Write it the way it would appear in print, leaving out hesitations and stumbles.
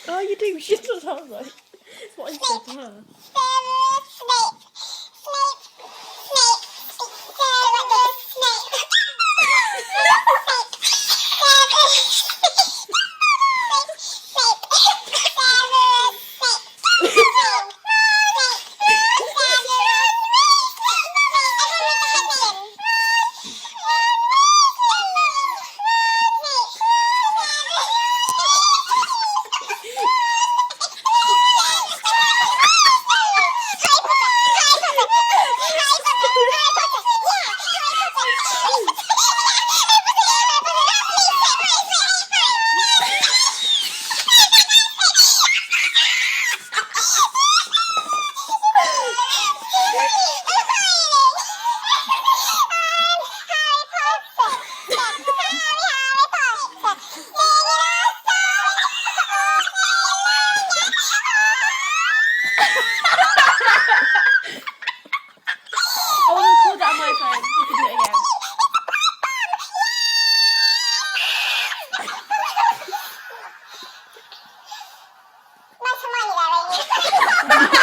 Oh, you're doing shit on her, right? That's what I said to her. I want to call that on my phone. You can do it again. Nice and money there, Amy.